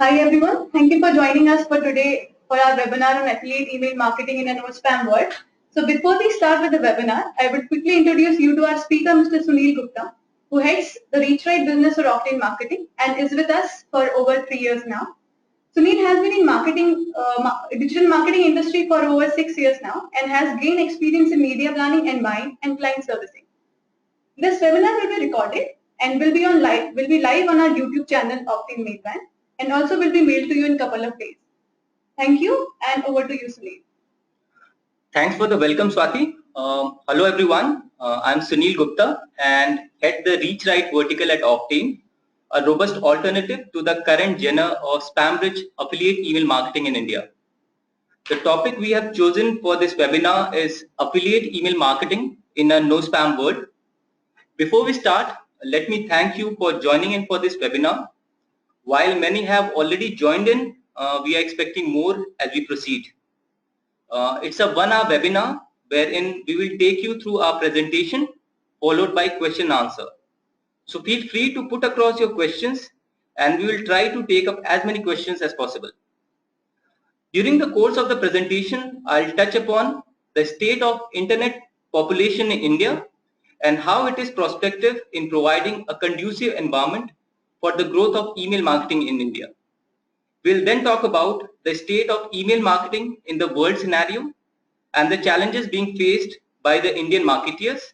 Hi everyone, thank you for joining us for today for our webinar on affiliate email marketing in a no spam world. So before we start with the webinar, I would quickly introduce you to our speaker, Mr. Sunil Gupta, who heads the Reach Right business for Octane Marketing and is with us for over 3 years now. Sunil has been in digital marketing industry for over 6 years now and has gained experience in media planning and buying and client servicing. This webinar will be recorded and will be live on our YouTube channel Octane Mailban and also will be mailed to you in a couple of days. Thank you and over to you, Sunil. Thanks for the welcome, Swati. Hello everyone. I'm Sunil Gupta and head the Reach Right vertical at Octane, a robust alternative to the current genre of spam-rich affiliate email marketing in India. The topic we have chosen for this webinar is affiliate email marketing in a no spam world. Before we start, let me thank you for joining in for this webinar. While many have already joined in, we are expecting more as we proceed. It's a 1-hour webinar wherein we will take you through our presentation followed by question and answer. So feel free to put across your questions and we will try to take up as many questions as possible. During the course of the presentation, I'll touch upon the state of internet population in India and how it is prospective in providing a conducive environment for the growth of email marketing in India. We'll then talk about the state of email marketing in the world scenario and the challenges being faced by the Indian marketeers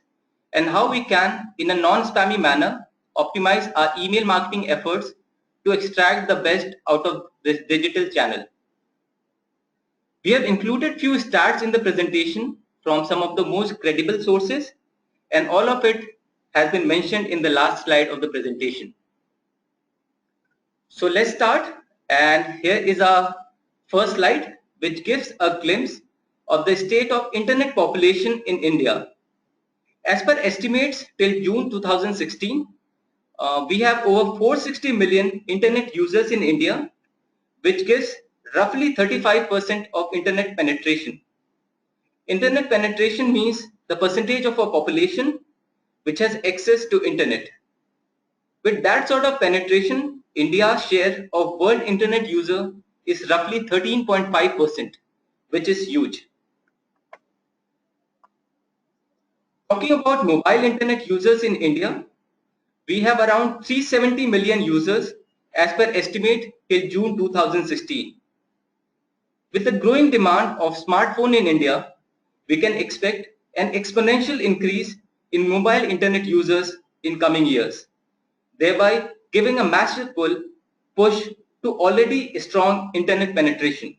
and how we can, in a non-spammy manner, optimize our email marketing efforts to extract the best out of this digital channel. We have included few stats in the presentation from some of the most credible sources, and all of it has been mentioned in the last slide of the presentation. So let's start. And here is our first slide, which gives a glimpse of the state of internet population in India. As per estimates till June 2016, we have over 460 million internet users in India, which gives roughly 35% of internet penetration. Internet penetration means the percentage of our population which has access to internet. With that sort of penetration, India's share of world internet user is roughly 13.5%, which is huge. Talking about mobile internet users in India, we have around 370 million users as per estimate till June 2016. With the growing demand of smartphone in India, we can expect an exponential increase in mobile internet users in coming years, thereby giving a massive push to already strong internet penetration.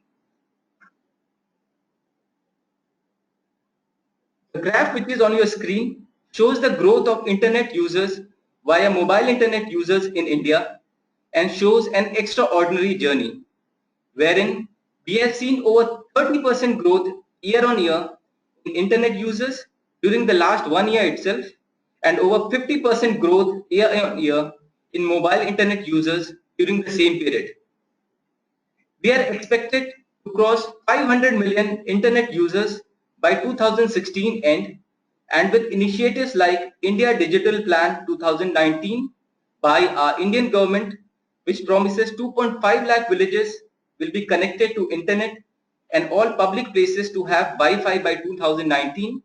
The graph which is on your screen shows the growth of internet users via mobile internet users in India and shows an extraordinary journey, wherein we have seen over 30% growth year on year in internet users during the last 1 year itself and over 50% growth year on year in mobile internet users during the same period. We are expected to cross 500 million internet users by 2016 end, and with initiatives like India Digital Plan 2019 by our Indian government, which promises 2.5 lakh villages will be connected to internet and all public places to have Wi-Fi by 2019,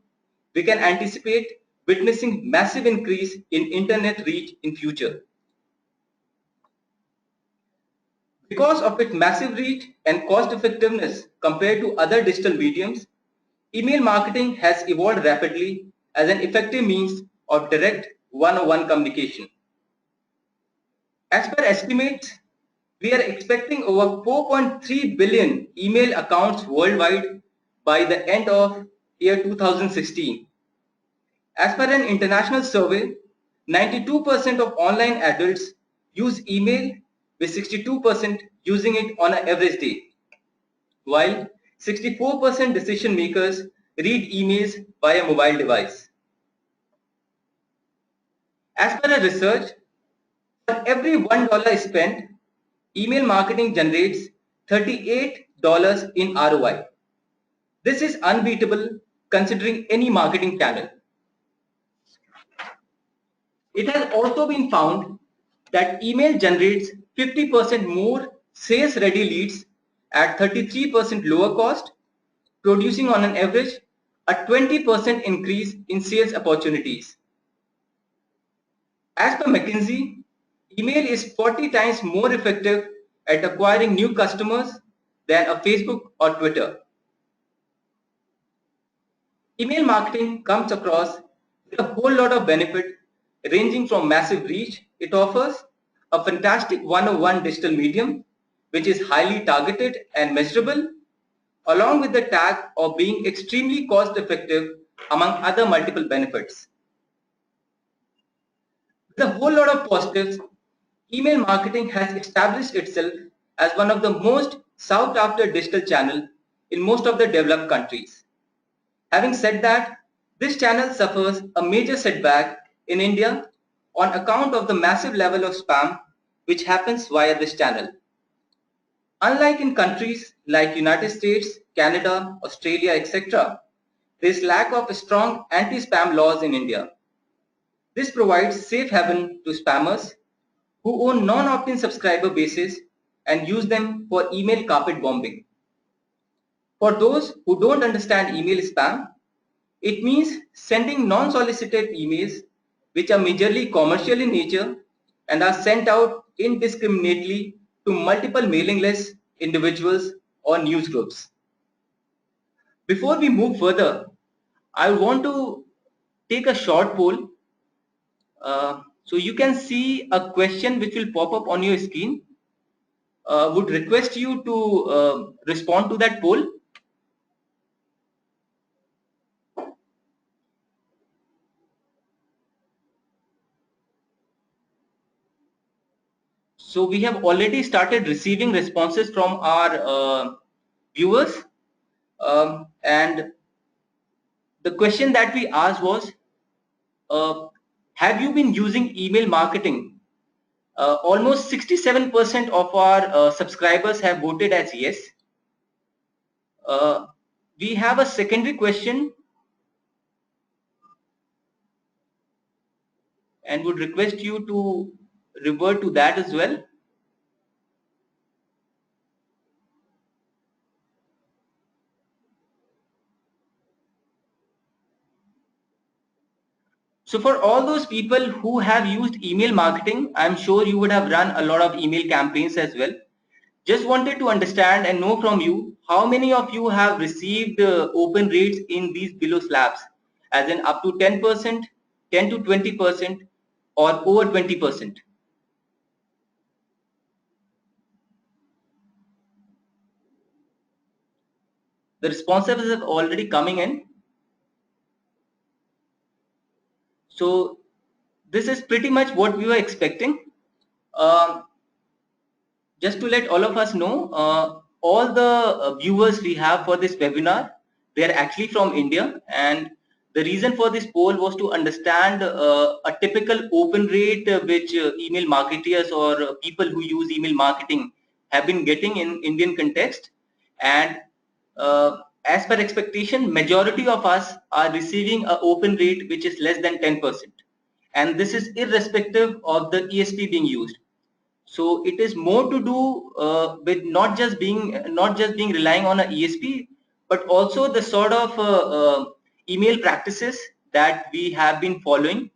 we can anticipate witnessing massive increase in internet reach in future. Because of its massive reach and cost effectiveness compared to other digital mediums, email marketing has evolved rapidly as an effective means of direct one-on-one communication. As per estimates, we are expecting over 4.3 billion email accounts worldwide by the end of year 2016. As per an international survey, 92% of online adults use email, with 62% using it on an average day, while 64% decision makers read emails via mobile device. As per a research, for every $1 spent, email marketing generates $38 in ROI. This is unbeatable considering any marketing channel. It has also been found that email generates 50% more sales ready leads at 33% lower cost, producing on an average a 20% increase in sales opportunities. As per McKinsey, email is 40 times more effective at acquiring new customers than a Facebook or Twitter. Email marketing comes across with a whole lot of benefit ranging from massive reach. It offers a fantastic one-on-one digital medium which is highly targeted and measurable, along with the tag of being extremely cost effective among other multiple benefits. With a whole lot of positives, email marketing has established itself as one of the most sought after digital channel in most of the developed countries. Having said that, this channel suffers a major setback in India on account of the massive level of spam which happens via this channel. Unlike in countries like United States, Canada, Australia, etc., there is lack of strong anti-spam laws in India. This provides safe haven to spammers who own non-opt-in subscriber bases and use them for email carpet bombing. For those who don't understand email spam, it means sending non-solicited emails which are majorly commercial in nature and are sent out indiscriminately to multiple mailing lists, individuals, or news groups. Before we move further, I want to take a short poll. So you can see a question which will pop up on your screen. Would request you to respond to that poll. So we have already started receiving responses from our viewers, and the question that we asked was, have you been using email marketing? Almost 67% of our subscribers have voted as yes. We have a secondary question and would request you to revert to that as well. So for all those people who have used email marketing, I'm sure you would have run a lot of email campaigns as well. Just wanted to understand and know from you, how many of you have received open rates in these below slabs, as in up to 10%, 10 to 20%, or over 20%? The responses are already coming in. So this is pretty much what we were expecting. Just to let all of us know, all the viewers we have for this webinar, they are actually from India, and the reason for this poll was to understand a typical open rate which email marketers or people who use email marketing have been getting in Indian context. And as per expectation, majority of us are receiving an open rate which is less than 10%, and this is irrespective of the ESP being used. So it is more to do with not just being relying on a ESP, but also the sort of email practices that we have been following.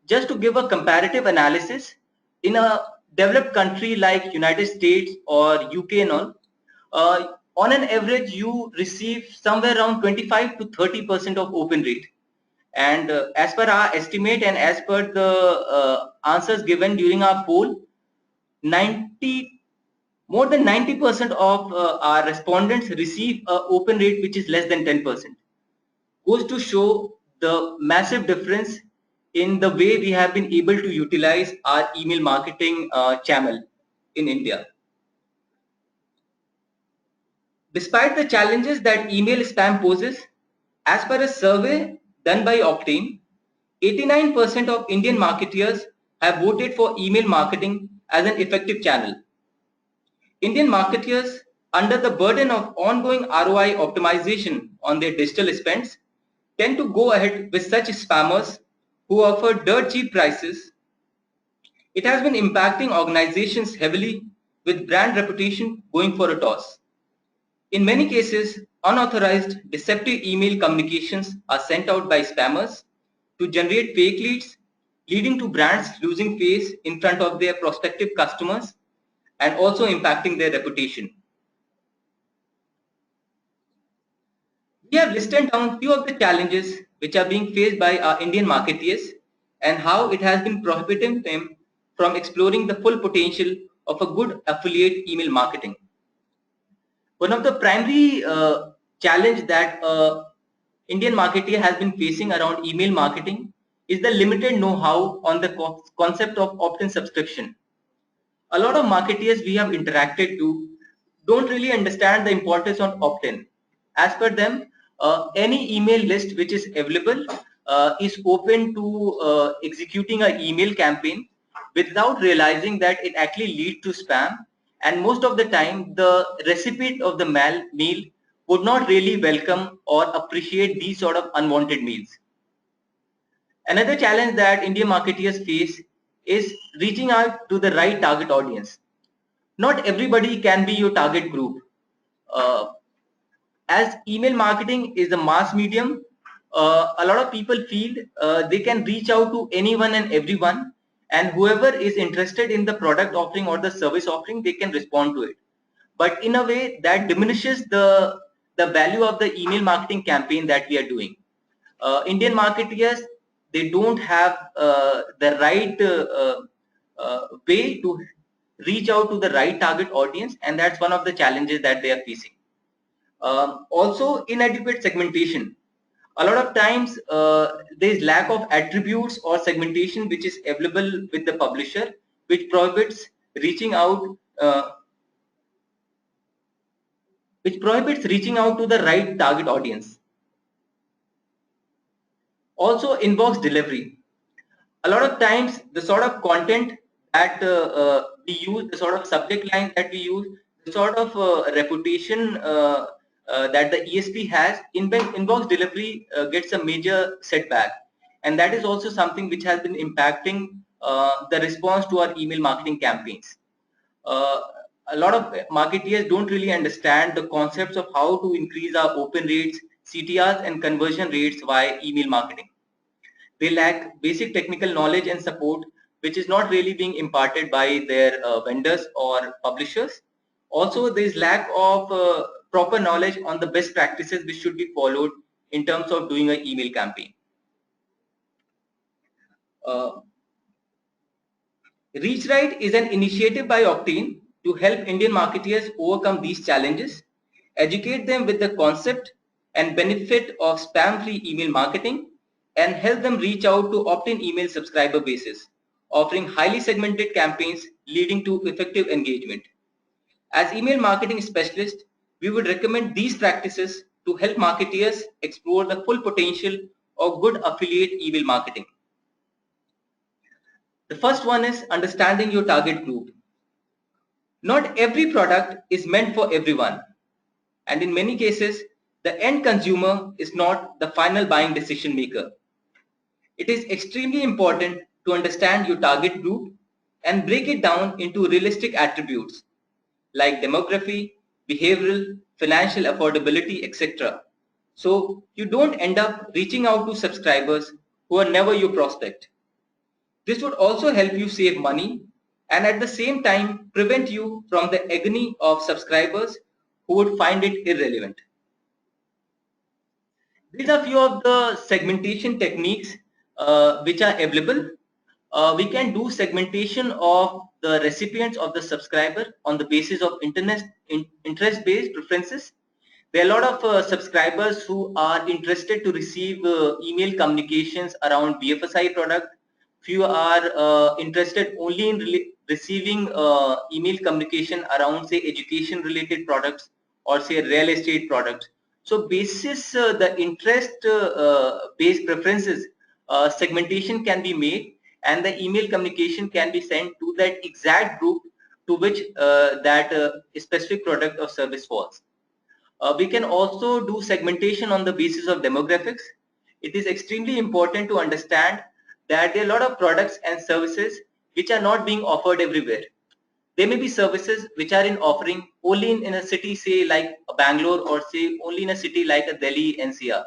Just to give a comparative analysis, in a developed country like United States or UK and all, on an average you receive somewhere around 25 to 30% of open rate. And as per our estimate and as per the answers given during our poll, more than 90% of our respondents receive an open rate which is less than 10%. Goes to show the massive difference in the way we have been able to utilize our email marketing channel in India. Despite the challenges that email spam poses, as per a survey done by Octane, 89% of Indian marketers have voted for email marketing as an effective channel. Indian marketers, under the burden of ongoing ROI optimization on their digital spends, tend to go ahead with such spammers who offer dirt cheap prices. It has been impacting organizations heavily with brand reputation going for a toss. In many cases, unauthorized, deceptive email communications are sent out by spammers to generate fake leads, leading to brands losing face in front of their prospective customers and also impacting their reputation. We have listed down few of the challenges which are being faced by our Indian marketeers and how it has been prohibiting them from exploring the full potential of a good affiliate email marketing. One of the primary challenge that Indian marketer has been facing around email marketing is the limited know-how on the concept of opt-in subscription. A lot of marketeers we have interacted to don't really understand the importance of opt-in. As per them, any email list which is available is open to executing an email campaign without realizing that it actually leads to spam, and most of the time the recipient of the mail would not really welcome or appreciate these sort of unwanted mails. Another challenge that Indian marketeers face is reaching out to the right target audience. Not everybody can be your target group. Uh, as email marketing is a mass medium, a lot of people feel they can reach out to anyone and everyone, and whoever is interested in the product offering or the service offering, they can respond to it. But in a way that diminishes the value of the email marketing campaign that we are doing. Indian marketeers, they don't have the right way to reach out to the right target audience, and that's one of the challenges that they are facing. Also, inadequate segmentation. A lot of times there is lack of attributes or segmentation which is available with the publisher, which prohibits reaching out to the right target audience. Also, inbox delivery. A lot of times the sort of content that we use, the sort of subject line that we use, the sort of reputation that the ESP has, inbox delivery gets a major setback, and that is also something which has been impacting the response to our email marketing campaigns. A lot of marketeers don't really understand the concepts of how to increase our open rates, CTRs, and conversion rates via email marketing. They lack basic technical knowledge and support, which is not really being imparted by their vendors or publishers. Also, there is lack of proper knowledge on the best practices which should be followed in terms of doing an email campaign. Reach Right is an initiative by Octane to help Indian marketeers overcome these challenges, educate them with the concept and benefit of spam-free email marketing, and help them reach out to opt-in email subscriber bases, offering highly segmented campaigns leading to effective engagement. As email marketing specialists, we would recommend these practices to help marketeers explore the full potential of good affiliate email marketing. The first one is understanding your target group. Not every product is meant for everyone, and in many cases, the end consumer is not the final buying decision maker. It is extremely important to understand your target group and break it down into realistic attributes like demography, behavioral, financial affordability, etc. So you don't end up reaching out to subscribers who are never your prospect. This would also help you save money and at the same time prevent you from the agony of subscribers who would find it irrelevant. These are few of the segmentation techniques which are available. We can do segmentation of the recipients of the subscriber on the basis of interest-based preferences. There are a lot of subscribers who are interested to receive email communications around BFSI product. Few are interested only in receiving email communication around, say, education related products or say real estate products. So basis the interest based preferences, segmentation can be made and the email communication can be sent to that exact group to which that specific product or service falls. We can also do segmentation on the basis of demographics. It is extremely important to understand that there are a lot of products and services which are not being offered everywhere. There may be services which are in offering only in a city, say like Bangalore, or say only in a city like a Delhi NCR.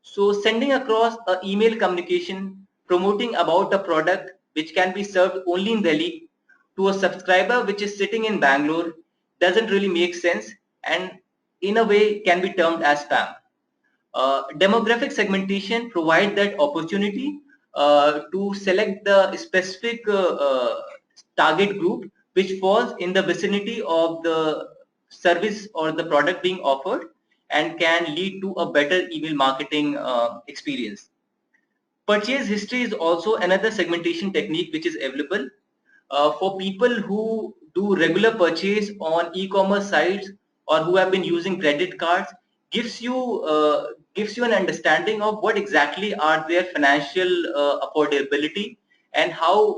So sending across an email communication promoting about a product which can be served only in Delhi to a subscriber which is sitting in Bangalore doesn't really make sense, and in a way can be termed as spam. Demographic segmentation provide that opportunity to select the specific target group which falls in the vicinity of the service or the product being offered, and can lead to a better email marketing experience. Purchase history is also another segmentation technique which is available for people who do regular purchase on e-commerce sites or who have been using credit cards. Gives you an understanding of what exactly are their financial affordability, and how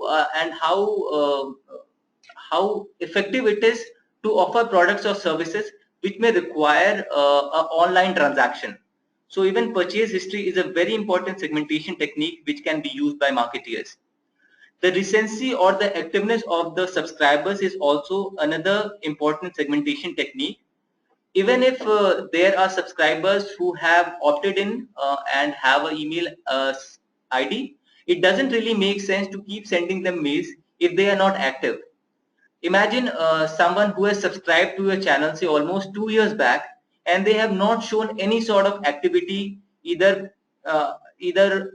effective it is to offer products or services which may require an online transaction. So even purchase history is a very important segmentation technique which can be used by marketeers. The recency or the activeness of the subscribers is also another important segmentation technique. Even if there are subscribers who have opted in and have an email ID, it doesn't really make sense to keep sending them mails if they are not active. Imagine someone who has subscribed to your channel, say almost 2 years back, and they have not shown any sort of activity, either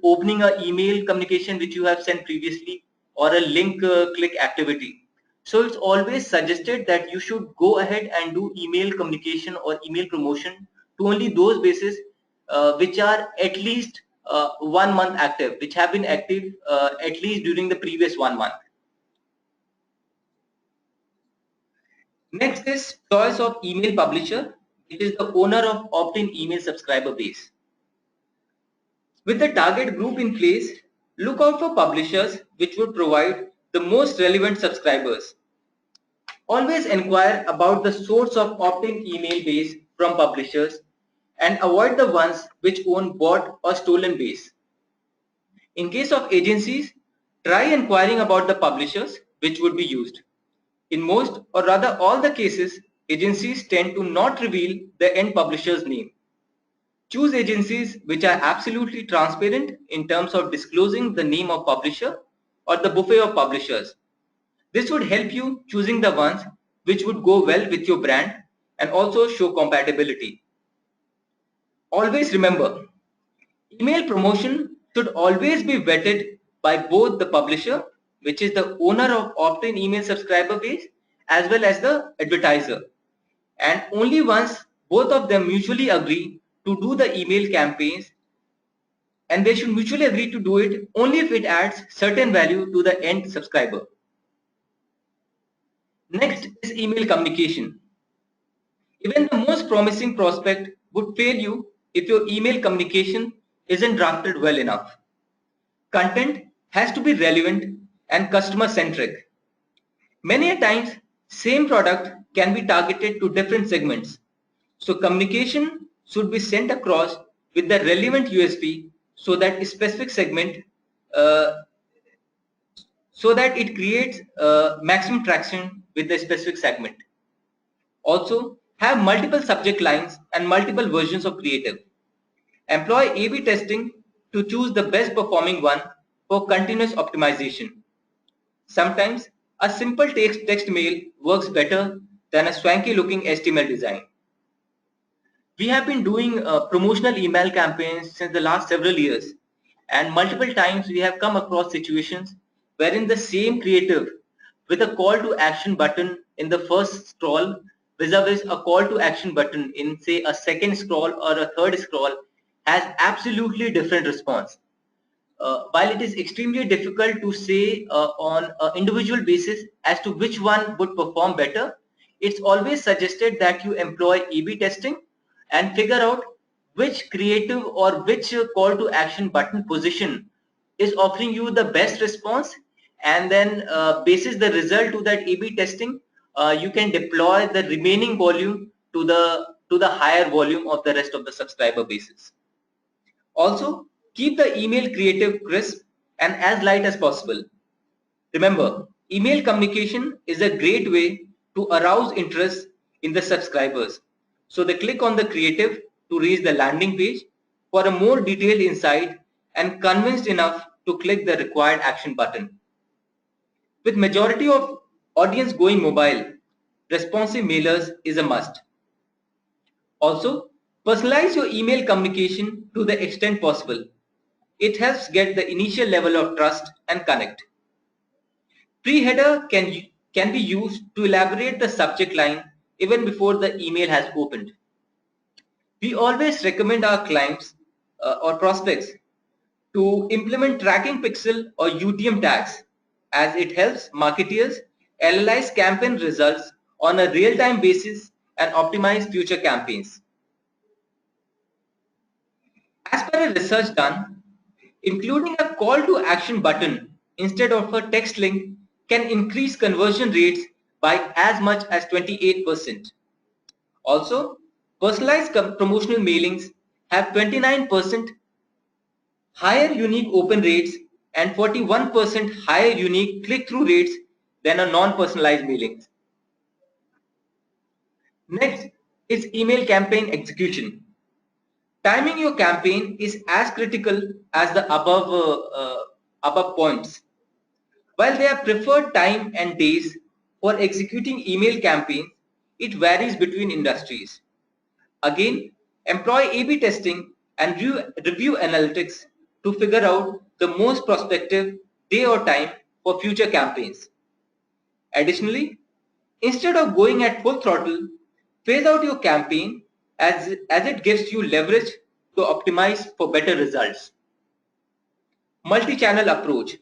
opening an email communication which you have sent previously, or a link click activity. So it's always suggested that you should go ahead and do email communication or email promotion to only those bases which are at least 1 month active, which have been active at least during the previous 1 month. Next is choice of email publisher, which is the owner of opt-in email subscriber base. With the target group in place, look out for publishers which would provide the most relevant subscribers. Always inquire about the source of opt-in email base from publishers and avoid the ones which own bought or stolen base. In case of agencies, try inquiring about the publishers which would be used. In most or rather all the cases, agencies tend to not reveal the end publisher's name. Choose agencies which are absolutely transparent in terms of disclosing the name of publisher or the buffet of publishers. This would help you choosing the ones which would go well with your brand and also show compatibility. Always remember, email promotion should always be vetted by both the publisher, which is the owner of opt-in email subscriber base, as well as the advertiser. And only once both of them mutually agree to do the email campaigns, and they should mutually agree to do it only if it adds certain value to the end subscriber. Next is email communication. Even the most promising prospect would fail you if your email communication isn't drafted well enough. Content has to be relevant and customer centric. Many a times, same product can be targeted to different segments. So communication should be sent across with the relevant USP so that a specific segment, uh, so that it creates maximum traction with the specific segment. Also, have multiple subject lines and multiple versions of creative. Employ A/B testing to choose the best performing one for continuous optimization. Sometimes a simple text mail works better than a swanky looking HTML design. We have been doing promotional email campaigns since the last several years, and multiple times we have come across situations wherein the same creative with a call to action button in the first scroll vis-a-vis a call to action button in, say, a second scroll or a third scroll has absolutely different response. While it is extremely difficult to say on an individual basis as to which one would perform better, it's always suggested that you employ A/B testing and figure out which creative or which call to action button position is offering you the best response, and then basis the result to that A/B testing, you can deploy the remaining volume to the higher volume of the rest of the subscriber bases. Also, keep the email creative crisp and as light as possible. Remember, email communication is a great way to arouse interest in the subscribers. So they click on the creative to reach the landing page for a more detailed insight and convinced enough to click the required action button. With majority of audience going mobile, responsive mailers is a must. Also, personalize your email communication to the extent possible. It helps get the initial level of trust and connect. Pre-header can be used to elaborate the subject line even before the email has opened. We always recommend our clients or prospects to implement tracking pixel or UTM tags, as it helps marketers analyze campaign results on a real-time basis and optimize future campaigns. As per a research done, including a call to action button instead of a text link can increase conversion rates by as much as 28%. Also, personalized promotional mailings have 29% higher unique open rates and 41% higher unique click-through rates than a non-personalized mailing. Next is email campaign execution. Timing your campaign is as critical as the above points. While there are preferred time and days for executing email campaigns, it varies between industries. Again, employ A/B testing and review analytics to figure out the most prospective day or time for future campaigns. Additionally, instead of going at full throttle, phase out your campaign as it gives you leverage to optimize for better results. Multi-channel approach.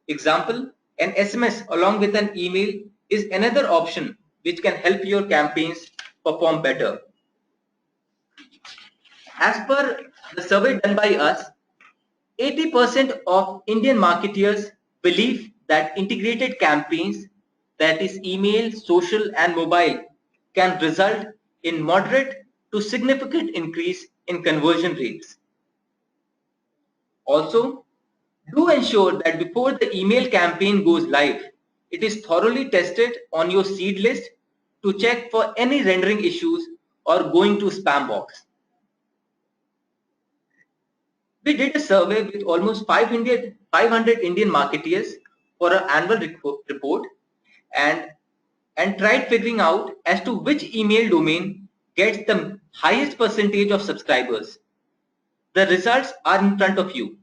Example, an SMS along with an email is another option which can help your campaigns perform better. As per the survey done by us, 80% of Indian marketers believe that integrated campaigns, that is email, social and mobile, can result in moderate to significant increase in conversion rates. Also, do ensure that before the email campaign goes live, it is thoroughly tested on your seed list to check for any rendering issues or going to spam box. We did a survey with almost 500 Indian marketeers for an annual report and tried figuring out as to which email domain gets the highest percentage of subscribers. The results are in front of you.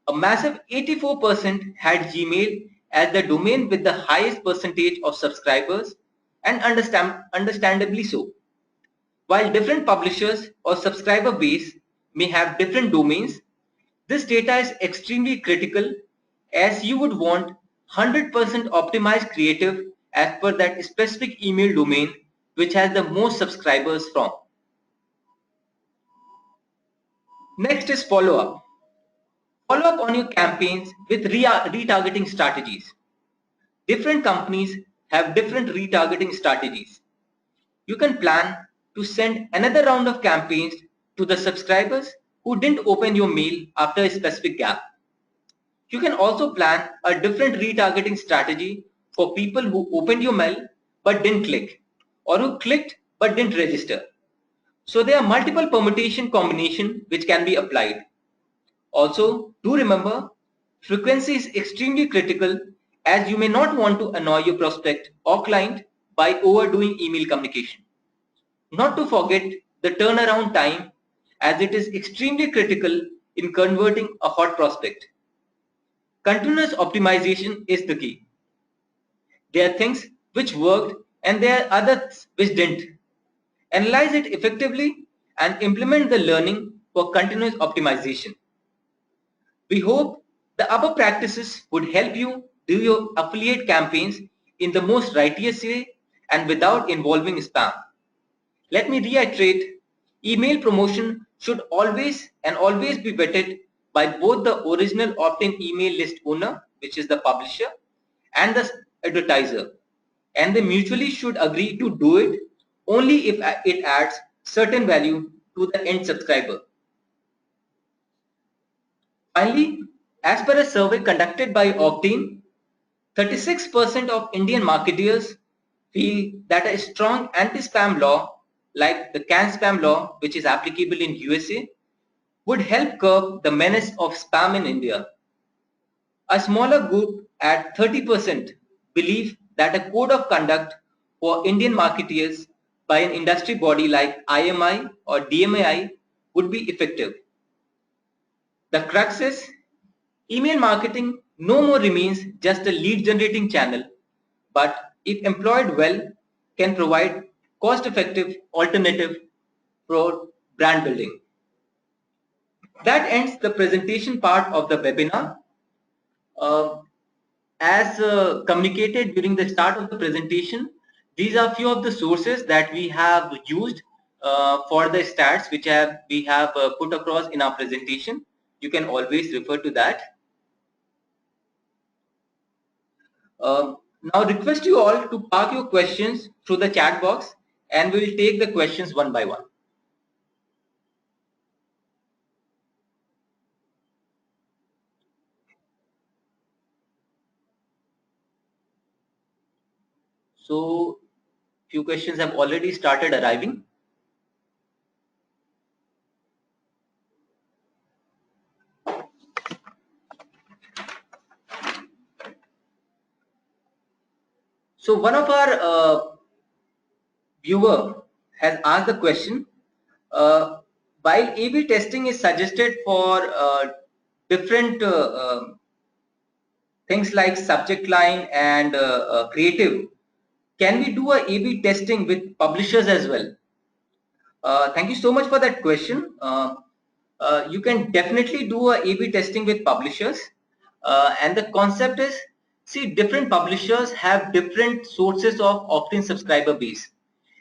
A massive 84% had Gmail as the domain with the highest percentage of subscribers, and understandably so. While different publishers or subscriber base may have different domains, this data is extremely critical as you would want 100% optimized creative as per that specific email domain which has the most subscribers from. Next is follow-up. Follow up on your campaigns with retargeting strategies. Different companies have different retargeting strategies. You can plan to send another round of campaigns to the subscribers who didn't open your mail after a specific gap. You can also plan a different retargeting strategy for people who opened your mail but didn't click, or who clicked but didn't register. So there are multiple permutation combinations which can be applied. Also, do remember, frequency is extremely critical as you may not want to annoy your prospect or client by overdoing email communication. Not to forget the turnaround time, as it is extremely critical in converting a hot prospect. Continuous optimization is the key. There are things which worked and there are others which didn't. Analyze it effectively and implement the learning for continuous optimization. We hope the above practices would help you do your affiliate campaigns in the most righteous way and without involving spam. Let me reiterate, email promotion should always be vetted by both the original Octane email list owner, which is the publisher, and the advertiser, and they mutually should agree to do it only if it adds certain value to the end subscriber. Finally, as per a survey conducted by Octane, 36% of Indian marketers feel that a strong anti-spam law like the CAN spam law, which is applicable in USA, would help curb the menace of spam in India. A smaller group at 30% believe that a code of conduct for Indian marketeers by an industry body like IMI or DMAI would be effective. The crux is email marketing no more remains just a lead generating channel, but if employed well, can provide cost-effective alternative for brand building. That ends the presentation part of the webinar. As communicated during the start of the presentation, these are few of the sources that we have used for the stats which we have put across in our presentation. You can always refer to that. Now request you all to park your questions through the chat box and we will take the questions one by one. So few questions have already started arriving. So one of our viewer has asked the question, while A/B testing is suggested for different things like subject line and creative, can we do a A/B testing with publishers as well? Thank you so much for that question. You can definitely do a A/B testing with publishers, and the concept is, see, different publishers have different sources of Octane subscriber base,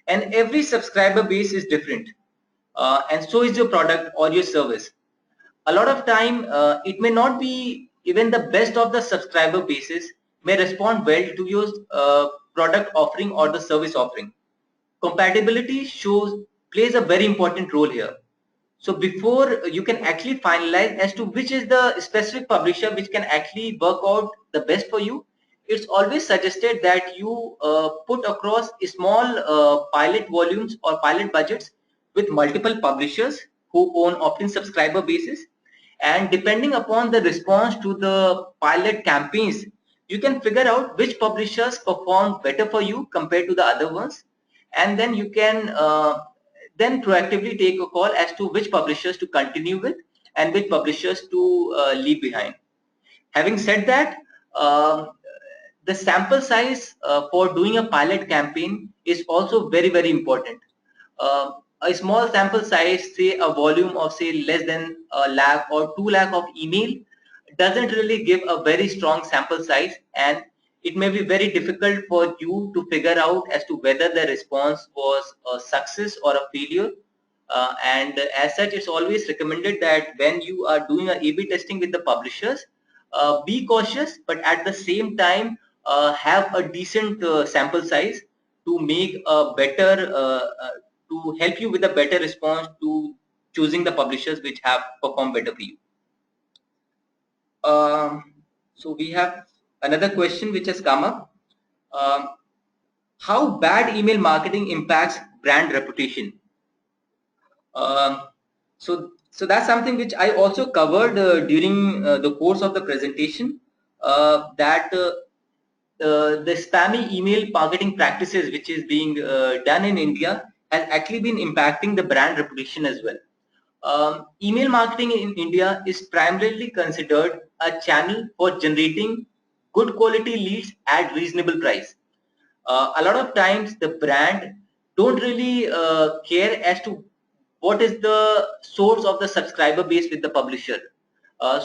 and every subscriber base is different, and so is your product or your service. A lot of time, it may not be even the best of the subscriber bases may respond well to your product offering or the service offering. Compatibility plays a very important role here. So before you can actually finalize as to which is the specific publisher which can actually work out the best for you, it's always suggested that you put across small pilot volumes or pilot budgets with multiple publishers who own opt-in subscriber bases, and depending upon the response to the pilot campaigns, you can figure out which publishers perform better for you compared to the other ones, and then you can then proactively take a call as to which publishers to continue with and which publishers to leave behind. Having said that, the sample size for doing a pilot campaign is also very, very important. A small sample size, say a volume of say less than a lakh or 2 lakh of email, doesn't really give a very strong sample size, and it may be very difficult for you to figure out as to whether the response was a success or a failure. And as such, it's always recommended that when you are doing a A/B testing with the publishers, be cautious, but at the same time have a decent sample size to make a better to help you with a better response to choosing the publishers which have performed better for you. So we have another question which has come up. How bad email marketing impacts brand reputation? So that's something which I also covered during the course of the presentation, that the spammy email marketing practices which is being done in India has actually been impacting the brand reputation as well. Email marketing in India is primarily considered a channel for generating good quality leads at reasonable price. A lot of times the brand don't really care as to what is the source of the subscriber base with the publisher.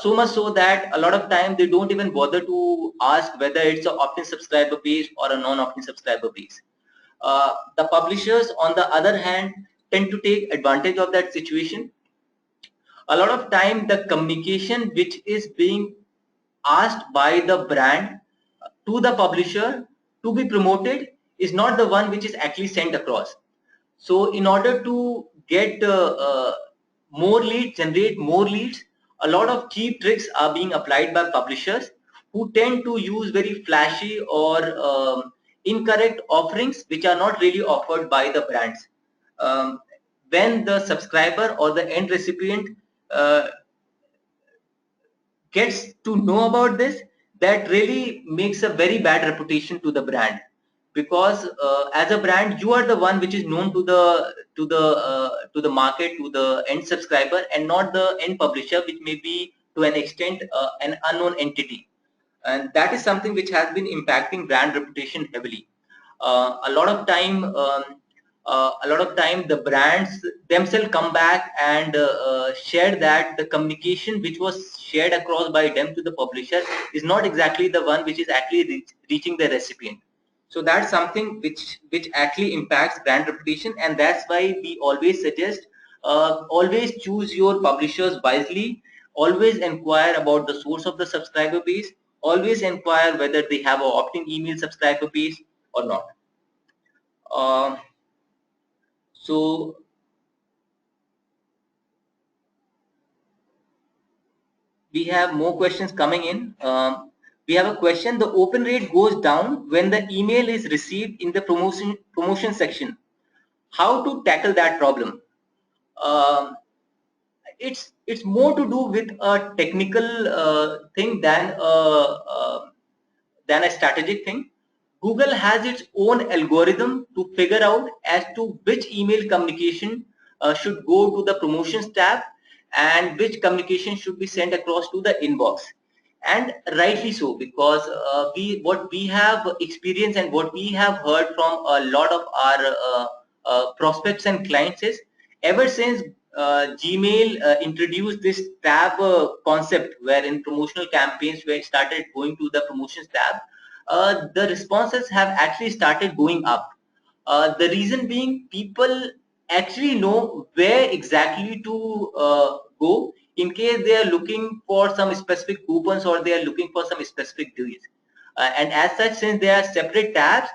So much so that a lot of time they don't even bother to ask whether it's an opt-in subscriber base or a non-opt-in subscriber base. The publishers, on the other hand, tend to take advantage of that situation. A lot of time the communication which is being asked by the brand to the publisher to be promoted is not the one which is actually sent across. So in order to get more leads, generate more leads, a lot of cheap tricks are being applied by publishers who tend to use very flashy or incorrect offerings which are not really offered by the brands. When the subscriber or the end recipient gets to know about this, that really makes a very bad reputation to the brand, because as a brand you are the one which is known to the market, to the end subscriber, and not the end publisher, which may be to an extent an unknown entity. And that is something which has been impacting brand reputation heavily. A lot of time the brands themselves come back and share that the communication which was shared across by them to the publisher is not exactly the one which is actually reaching the recipient. So that's something which actually impacts brand reputation, and that's why we always suggest always choose your publishers wisely. Always inquire about the source of the subscriber base. Always inquire whether they have an opt-in email subscriber base or not. Uh, so we have more questions coming in. We have a question: the open rate goes down when the email is received in the promotion section. How to tackle that problem? Um, it's more to do with a technical thing than a strategic thing. Google has its own algorithm to figure out as to which email communication should go to the promotions tab and which communication should be sent across to the inbox. And rightly so, because what we have experienced and what we have heard from a lot of our prospects and clients is, ever since Gmail introduced this tab concept, where in promotional campaigns where it started going to the promotions tab, the responses have actually started going up. The reason being, people actually know where exactly to go in case they are looking for some specific coupons or they are looking for some specific deals. And as such, since they are separate tabs,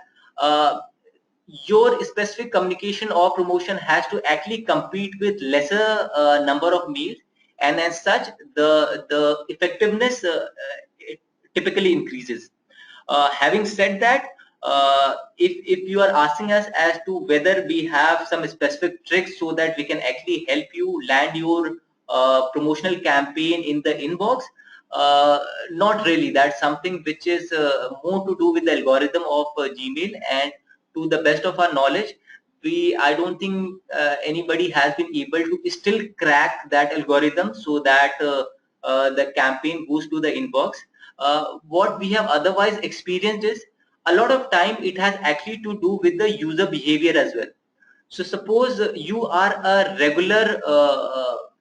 your specific communication or promotion has to actually compete with lesser number of mails, and as such the effectiveness it typically increases. Having said that, if you are asking us as to whether we have some specific tricks so that we can actually help you land your promotional campaign in the inbox, not really. That's something which is more to do with the algorithm of Gmail, and to the best of our knowledge, I don't think anybody has been able to still crack that algorithm so that the campaign goes to the inbox. What we have otherwise experienced is, a lot of time it has actually to do with the user behavior as well. So suppose you are a regular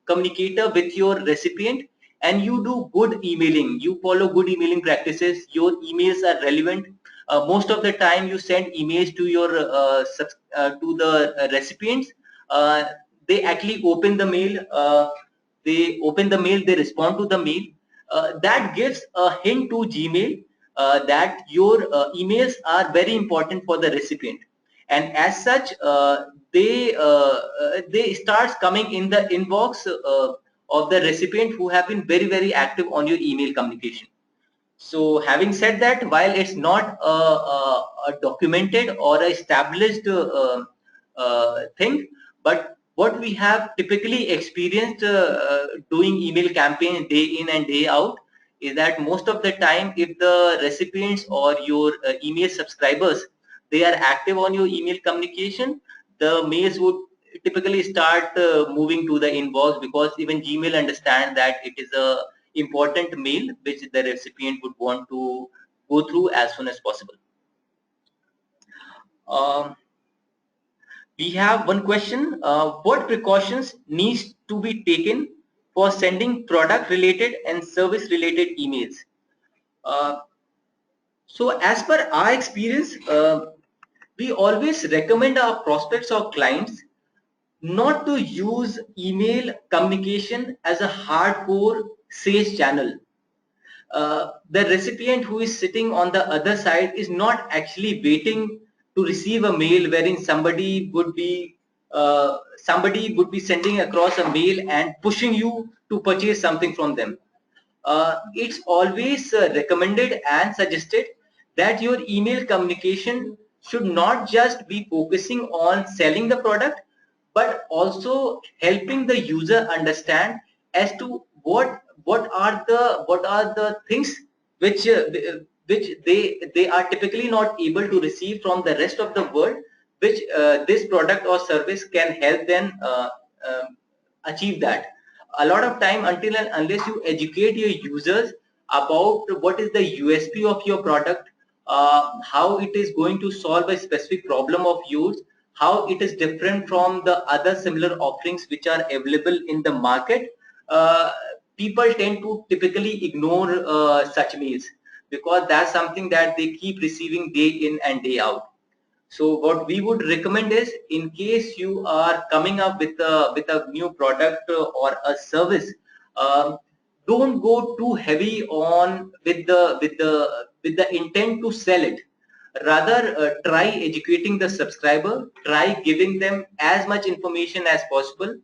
communicator with your recipient, and you do good emailing, you follow good emailing practices, your emails are relevant. Most of the time you send emails to your to the recipients. They actually open the mail, they respond to the mail. That gives a hint to Gmail that your emails are very important for the recipient, and as such they starts coming in the inbox of the recipient who have been very active on your email communication. So having said that, while it's not a documented or a established thing, but what we have typically experienced doing email campaigns day in and day out is that most of the time, if the recipients or your email subscribers, they are active on your email communication, the mails would typically start moving to the inbox, because even Gmail understands that it is a important mail which the recipient would want to go through as soon as possible. We have one question: what precautions needs to be taken for sending product related and service related emails? So as per our experience, we always recommend our prospects or clients not to use email communication as a hardcore sales channel. The recipient who is sitting on the other side is not actually waiting to receive a mail wherein somebody would be sending across a mail and pushing you to purchase something from them. it's always recommended and suggested that your email communication should not just be focusing on selling the product, but also helping the user understand as to what are the things which they are typically not able to receive from the rest of the world, which this product or service can help them achieve that. A lot of time, until and unless you educate your users about what is the USP of your product, how it is going to solve a specific problem of yours, how it is different from the other similar offerings which are available in the market, uh, people tend to typically ignore such mails, because that's something that they keep receiving day in and day out. So what we would recommend is, in case you are coming up with a new product or a service, um, don't go too heavy on with the intent to sell it. Rather, try educating the subscriber, try giving them as much information as possible.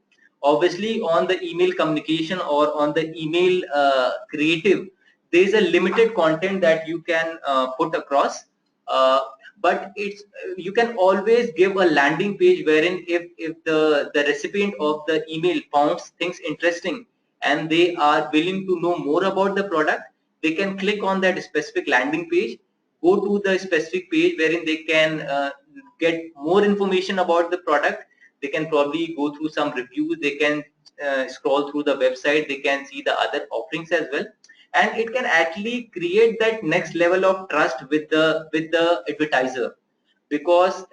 Obviously, on the email communication or on the email creative, there is a limited content that you can put across. But it's you can always give a landing page wherein, if the recipient of the email finds things interesting and they are willing to know more about the product, they can click on that specific landing page, go to the specific page wherein they can get more information about the product. They can probably go through some reviews, they can scroll through the website, they can see the other offerings as well, and it can actually create that next level of trust with the advertiser. Because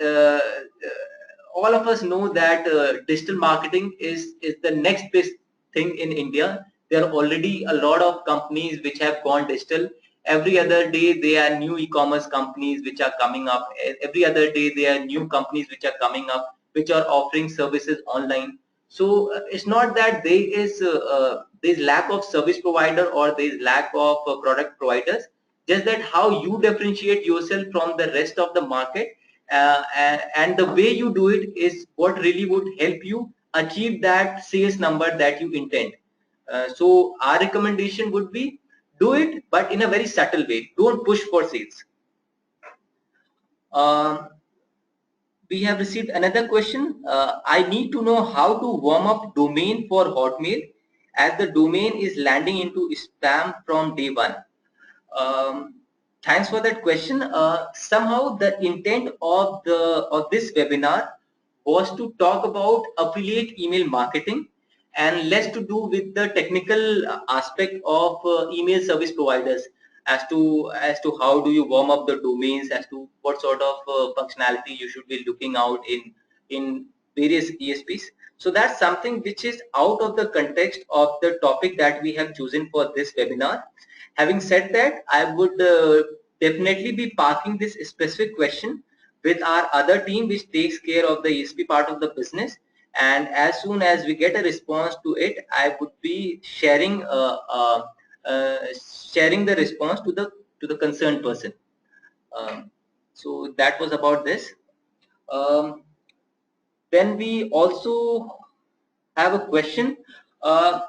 all of us know that digital marketing is the next best thing in India. There are already a lot of companies which have gone digital. Every other day there are new e-commerce companies which are coming up. Every other day there are new companies which are coming up, which are offering services online. So it's not that there is lack of service provider or there is lack of product providers. Just that how you differentiate yourself from the rest of the market, and the way you do it is what really would help you achieve that sales number that you intend. So our recommendation would be, do it, but in a very subtle way. Don't push for sales. Um, we have received another question. I need to know how to warm up domain for Hotmail, as the domain is landing into spam from day one. Um, Thanks for that question. Somehow the intent of this webinar was to talk about affiliate email marketing, and less to do with the technical aspect of email service providers, as to how do you warm up the domains, as to what sort of functionality you should be looking out in various ESPs. So that's something which is out of the context of the topic that we have chosen for this webinar. Having said that, I would definitely be parking this specific question with our other team which takes care of the ESP part of the business, and as soon as we get a response to it, I would be sharing the response to the concerned person. So that was about this. Um, then we also have a question. Uh,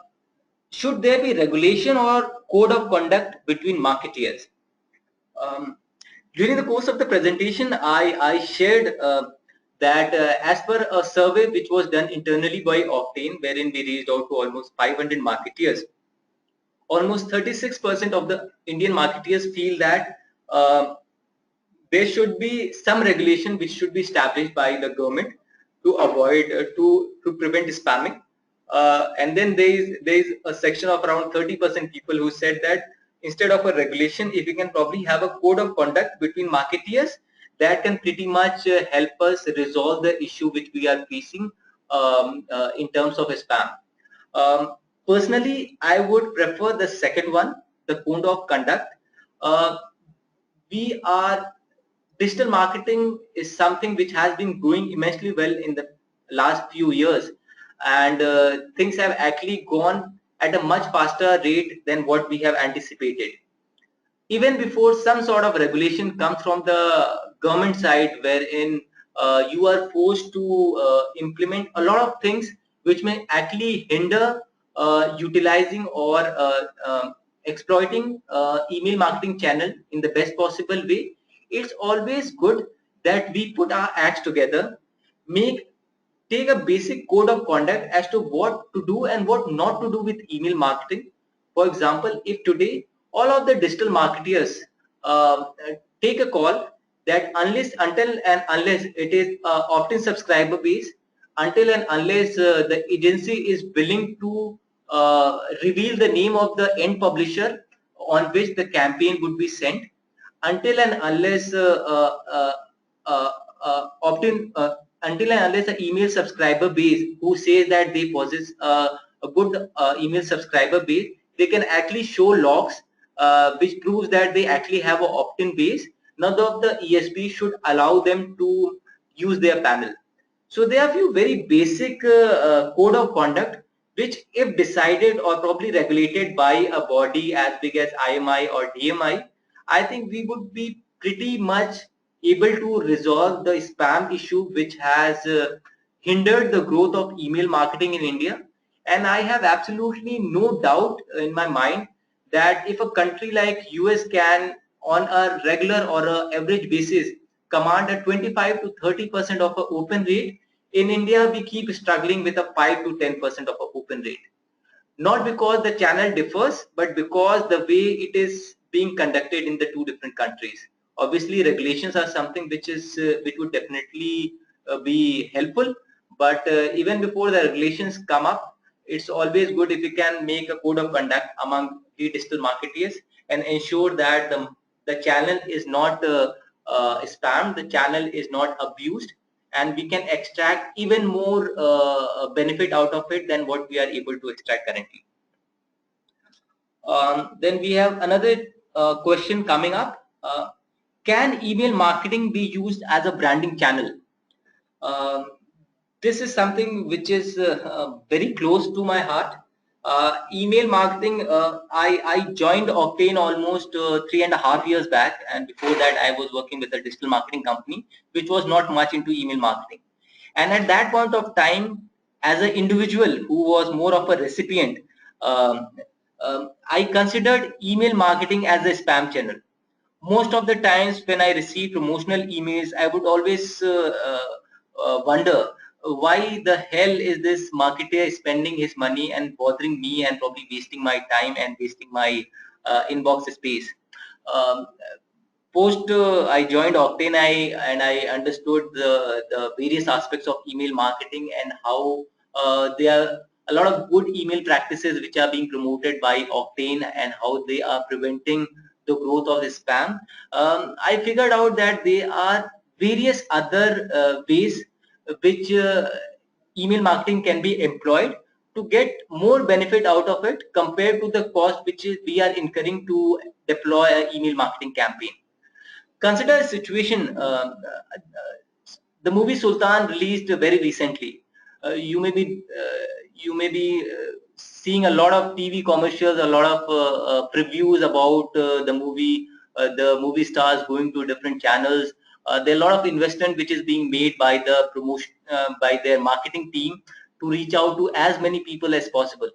should there be regulation or code of conduct between marketeers? Um, During the course of the presentation, I shared that as per a survey which was done internally by Octane, wherein we reached out to almost 500 marketeers, almost 36% of the Indian marketeers feel that there should be some regulation which should be established by the government to avoid to prevent spamming. And then there is a section of around 30% people who said that instead of a regulation, if we can probably have a code of conduct between marketeers, that can pretty much help us resolve the issue which we are facing in terms of spam. Um, Personally, I would prefer the second one, the code of conduct. Uh, we are Digital marketing is something which has been growing immensely well in the last few years, and things have actually gone at a much faster rate than what we have anticipated. Even before some sort of regulation comes from the government side, wherein you are forced to implement a lot of things which may actually hinder utilizing or exploiting email marketing channel in the best possible way, it's always good that we put our acts together, take a basic code of conduct as to what to do and what not to do with email marketing. For example, if today all of the digital marketers uh, take a call that unless it is opt-in subscriber base, until and unless the agency is willing to reveal the name of the end publisher on which the campaign would be sent, until and unless uh, opt-in until and unless an email subscriber base who says that they possess a good email subscriber base, they can actually show logs which proves that they actually have an opt-in base. None of the ESP should allow them to use their panel. So there are a few very basic code of conduct which, if decided or probably regulated by a body as big as IMI or DMI, I think we would be pretty much able to resolve the spam issue which has hindered the growth of email marketing in India. And I have absolutely no doubt in my mind that if a country like US can, on a regular or a average basis, command a 25 to 30% of an open rate, in India we keep struggling with a 5 to 10% of an open rate. Not because the channel differs, but because the way it is being conducted in the two different countries. Obviously, regulations are something which would definitely be helpful, but even before the regulations come up, it's always good if we can make a code of conduct among the digital marketeers and ensure that the channel is not spammed, the channel is not abused, and we can extract even more benefit out of it than what we are able to extract currently. Then we have another question coming up. Can email marketing be used as a branding channel? Um, this is something which is very close to my heart. Email marketing, I joined Octane almost 3.5 years back, and before that I was working with a digital marketing company which was not much into email marketing. And at that point of time, as an individual who was more of a recipient, um, I considered email marketing as a spam channel. Most of the times when I receive promotional emails, I would always wonder why the hell is this marketer spending his money and bothering me and probably wasting my time and wasting my inbox space. Um, Post I joined Octane, I understood the various aspects of email marketing and how there are a lot of good email practices which are being promoted by Octane and how they are preventing the growth of spam. I figured out that there are various other ways which email marketing can be employed to get more benefit out of it compared to the cost which we are incurring to deploy an email marketing campaign. Consider a situation. The movie Sultan released very recently. You may be seeing a lot of TV commercials, a lot of previews about the movie. The movie stars going to different channels. There are a lot of investment which is being made by the promotion by their marketing team to reach out to as many people as possible.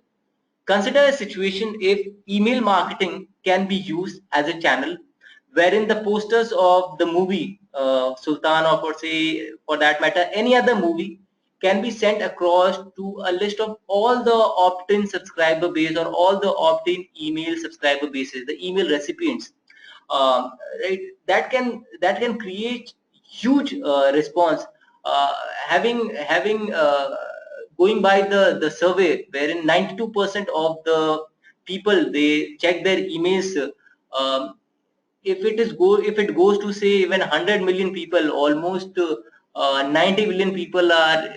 Consider a situation if email marketing can be used as a channel wherein the posters of the movie Sultan, or for that matter any other movie, can be sent across to a list of all the opt-in subscriber base or all the opt-in email subscriber bases, the email recipients. um, right, that can create huge response. uh, having going by the survey wherein 92% of the people, they check their emails. um, if it goes to say even 100 million people, almost 90 million people are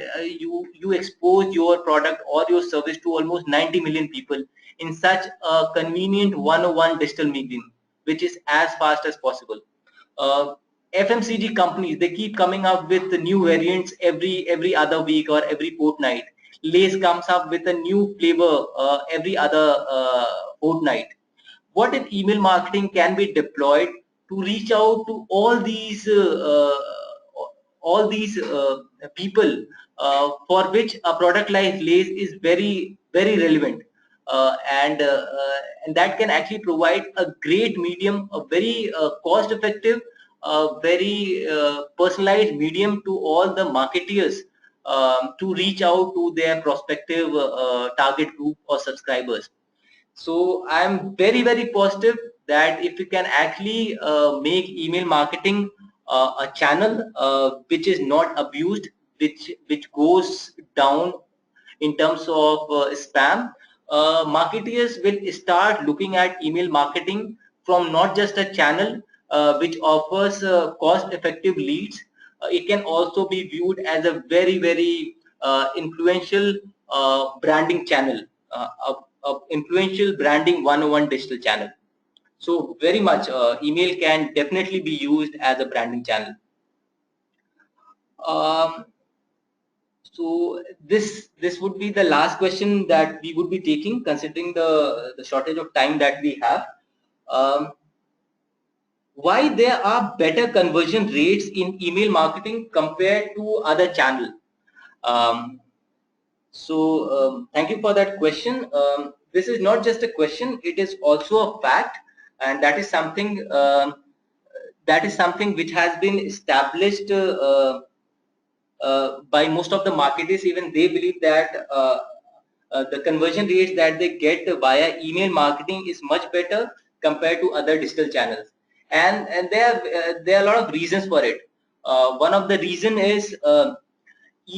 you expose your product or your service to almost 90 million people in such a convenient 101 digital medium, which is as fast as possible. uh, FMCG companies, they keep coming up with the new variants every other week or every fortnight. Lay's comes up with a new flavor every other fortnight. What if email marketing can be deployed to reach out to all these people for which a product like Lay's is very very relevant? and that can actually provide a great medium, a very cost effective, very personalized medium to all the marketeers to reach out to their prospective target group or subscribers. So I'm very positive that if you can actually make email marketing a channel which is not abused, which goes down in terms of spam, marketers will start looking at email marketing from not just a channel which offers cost-effective leads. It can also be viewed as a very influential branding channel, a influential branding 101 digital channel. So very much email can definitely be used as a branding channel. Um, So this would be the last question that we would be taking, considering the shortage of time that we have. Um, why there are better conversion rates in email marketing compared to other channel? Um, thank you for that question. This is not just a question; it is also a fact, and that is something which has been established. By most of the marketers. Even they believe that the conversion rates that they get via email marketing is much better compared to other digital channels, and there are a lot of reasons for it. One of the reason is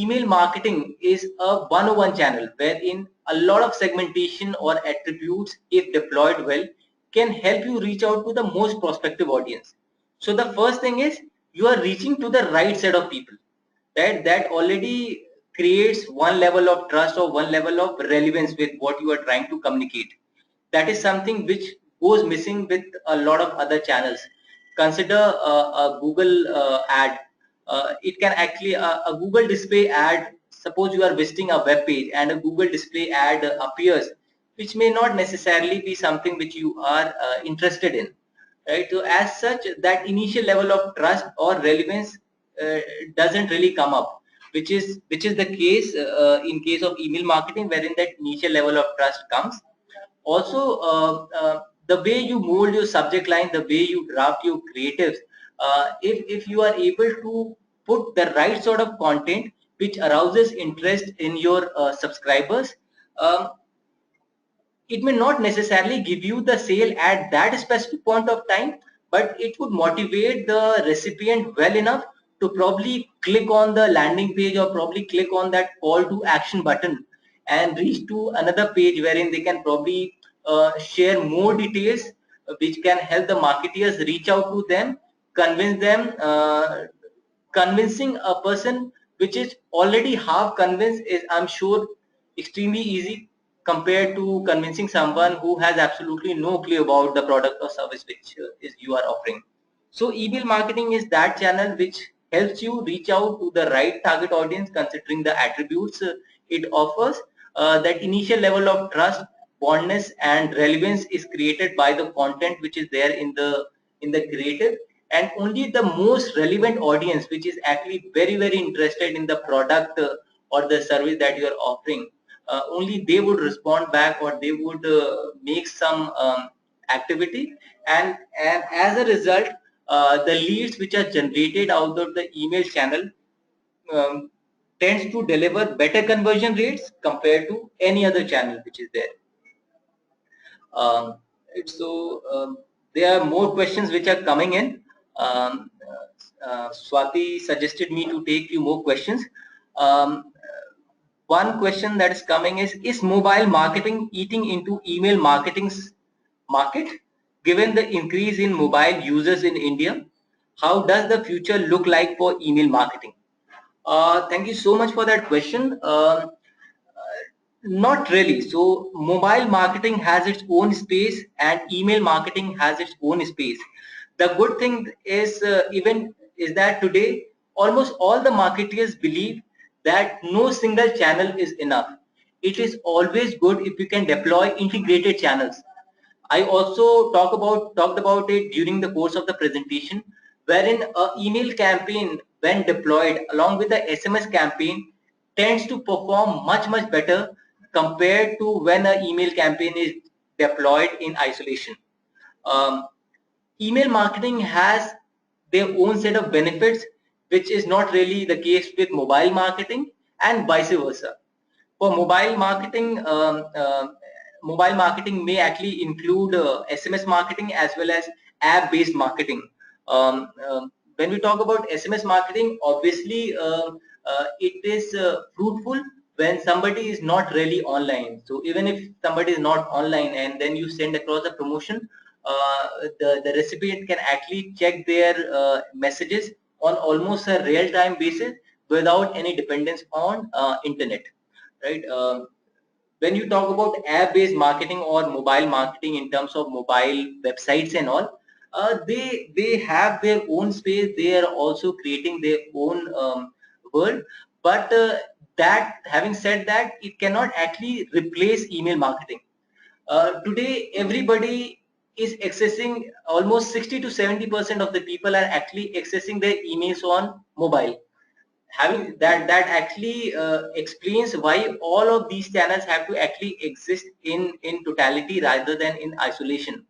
email marketing is a 101 channel wherein a lot of segmentation or attributes, if deployed well, can help you reach out to the most prospective audience. So the first thing is you are reaching to the right set of people. That already creates one level of trust or one level of relevance with what you are trying to communicate. That is something which goes missing with a lot of other channels. Consider a Google ad. It can actually a Google display ad. Suppose you are visiting a web page and a Google display ad appears, which may not necessarily be something which you are interested in, right? So as such, that initial level of trust or relevance uh, doesn't really come up, which is the case in case of email marketing, wherein that initial level of trust comes. Also, the way you mold your subject line, the way you draft your creatives, if you are able to put the right sort of content which arouses interest in your subscribers, um, it may not necessarily give you the sale at that specific point of time, but it would motivate the recipient well enough to probably click on the landing page or probably click on that call to action button and reach to another page wherein they can probably share more details which can help the marketeers reach out to them, convince them. Convincing a person which is already half convinced is, I'm sure, extremely easy compared to convincing someone who has absolutely no clue about the product or service which is you are offering. So email marketing is that channel which helps you reach out to the right target audience, considering the attributes it offers. That initial level of trust, bondness, and relevance is created by the content which is there in the creative, and only the most relevant audience, which is actually very interested in the product or the service that you are offering, only they would respond back or they would make some activity, and as a result, the leads which are generated out of the email channel um, tends to deliver better conversion rates compared to any other channel which is there. Um, there are more questions which are coming in. Swati suggested me to take few more questions. Um, One question that is coming is mobile marketing eating into email marketing's market? Given the increase in mobile users in India, how does the future look like for email marketing? Thank you so much for that question. Not really. So mobile marketing has its own space and email marketing has its own space. The good thing is even is that today almost all the marketers believe that no single channel is enough. It is always good if you can deploy integrated channels. I also talked about it during the course of the presentation, wherein a email campaign, when deployed along with the SMS campaign, tends to perform much better compared to when an email campaign is deployed in isolation. Um, Email marketing has their own set of benefits, which is not really the case with mobile marketing, and vice versa. For mobile marketing may actually include SMS marketing as well as app-based marketing. When we talk about SMS marketing, obviously it is fruitful when somebody is not really online. So even if somebody is not online and then you send across a promotion, the recipient can actually check their messages on almost a real-time basis without any dependence on internet, right? When you talk about app-based marketing or mobile marketing in terms of mobile websites and all, they have their own space. They are also creating their own world. But that, having said that, it cannot actually replace email marketing. Today, everybody is accessing, almost 60 to 70% of the people are actually accessing their emails on mobile. Having that actually explains why all of these channels have to actually exist in totality rather than in isolation.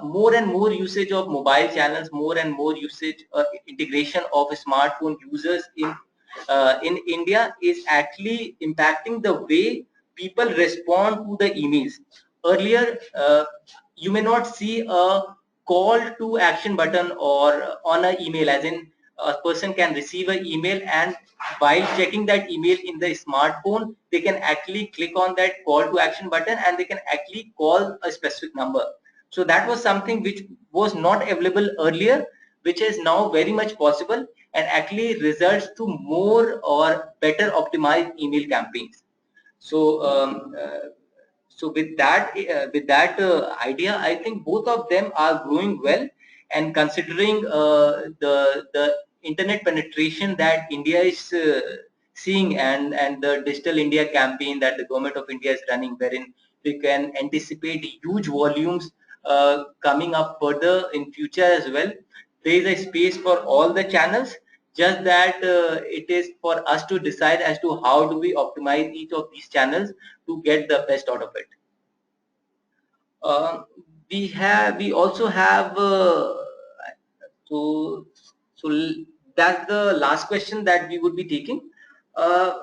More and more usage of mobile channels, more and more usage integration of smartphone users in India is actually impacting the way people respond to the emails. Earlier, you may not see a call to action button or on an email, as in a person can receive an email and while checking that email in the smartphone, they can actually click on that call to action button and they can actually call a specific number. So that was something which was not available earlier, which is now very much possible and actually results to more or better optimized email campaigns. So with that idea, I think both of them are growing well, and considering the internet penetration that India is seeing, and the Digital India campaign that the government of India is running, wherein we can anticipate huge volumes coming up further in future as well. There is a space for all the channels, just that it is for us to decide as to how do we optimize each of these channels to get the best out of it. Uh, we also have so so that's the last question that we would be taking. Uh,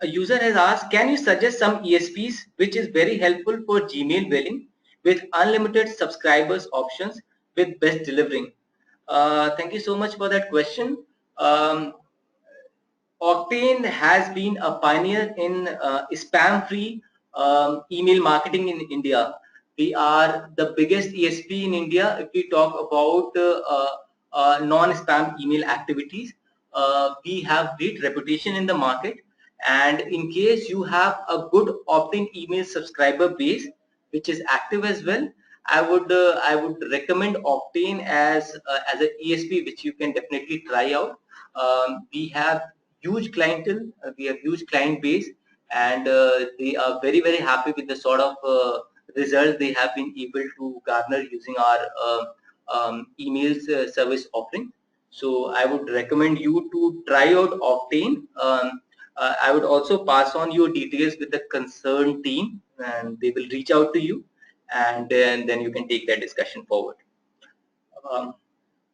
a user has asked, can you suggest some ESPs which is very helpful for Gmail billing with unlimited subscribers options with best delivering? Thank you so much for that question. Um, Octane has been a pioneer in spam-free email marketing in India. We are the biggest ESP in India if we talk about non-spam email activities. We have great reputation in the market, and in case you have a good opt-in email subscriber base which is active as well, I would recommend Octane as an ESP which you can definitely try out. We have huge clientele, we have huge client base, and they are very happy with the sort of results they have been able to garner using our emails service offering. So I would recommend you to try out Octane. I would also pass on your details with the concerned team, and they will reach out to you, and then you can take that discussion forward. Um,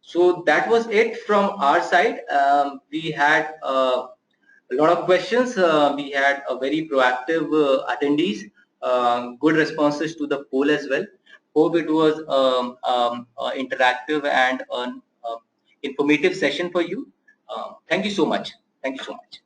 so that was it from our side. We had a lot of questions. We had a very proactive attendees, good responses to the poll as well. Hope it was interactive and an informative session for you. Thank you so much. Thank you so much.